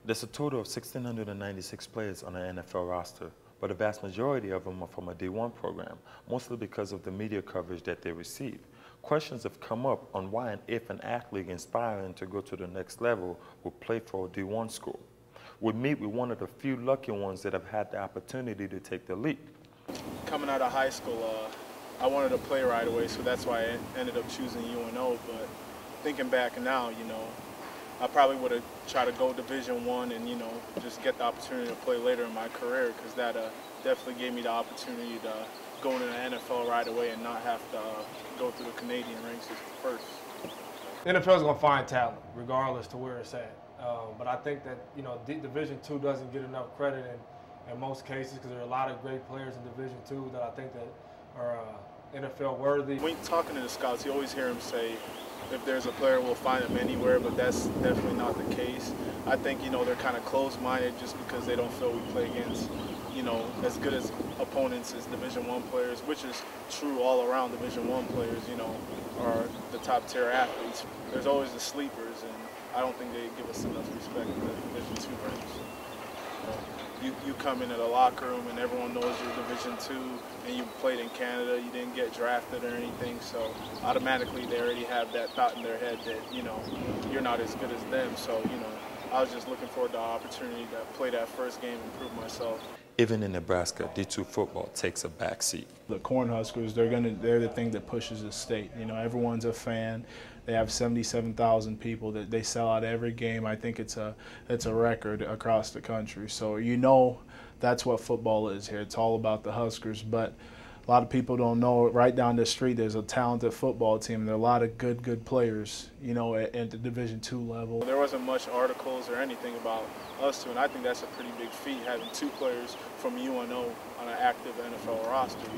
There's a total of 1,696 players on the NFL roster, but the vast majority of them are from a D1 program, mostly because of the media coverage that they receive. Questions have come up on why and if an athlete inspiring to go to the next level would play for a D1 school. We meet with one of the few lucky ones that have had the opportunity to take the leap. Coming out of high school, I wanted to play right away, so that's why I ended up choosing UNO. But thinking back now, I probably would have tried to go Division I and, just get the opportunity to play later in my career, because that definitely gave me the opportunity to go into the NFL right away and not have to go through the Canadian ranks first. The NFL is going to find talent regardless to where it's at. But I think that, Division II doesn't get enough credit in most cases, because there are a lot of great players in Division II that I think that are NFL worthy. When talking to the scouts, you always hear them say, if there's a player, we'll find him anywhere, but that's definitely not the case. I think, they're kind of closed-minded just because they don't feel we play against, as good as opponents as Division I players, which is true all around. Division I players, are the top-tier athletes. There's always the sleepers, and I don't think they give us enough respect in the Division II ranks. You come into the locker room and everyone knows you're Division II and you played in Canada, you didn't get drafted or anything, so automatically they already have that thought in their head that, you're not as good as them. So, I was just looking forward to the opportunity to play that first game and prove myself. Even in Nebraska, D2 football takes a backseat. The Cornhuskers, they're the thing that pushes the state. Everyone's a fan. They have 77,000 people that they sell out every game. I think it's a record across the country. So that's what football is here. It's all about the Huskers. But a lot of people don't know, right down the street there's a talented football team. There are a lot of good players, at the Division II level. There wasn't much articles or anything about us two, and I think that's a pretty big feat, having two players from UNO on an active NFL roster,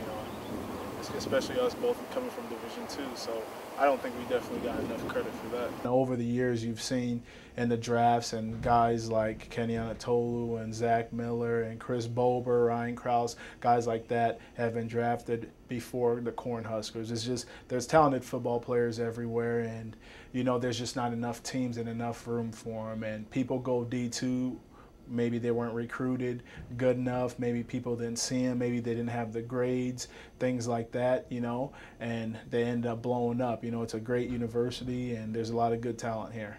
especially us both coming from Division II. So I don't think we definitely got enough credit for that. Over the years, you've seen in the drafts and guys like Kenny Anatolu and Zach Miller and Chris Bober, Ryan Krause, guys like that have been drafted before the Cornhuskers. It's just, there's talented football players everywhere, and there's just not enough teams and enough room for them. And people go D2. Maybe they weren't recruited good enough, maybe people didn't see them, maybe they didn't have the grades, things like that, and they end up blowing up. It's a great university and there's a lot of good talent here.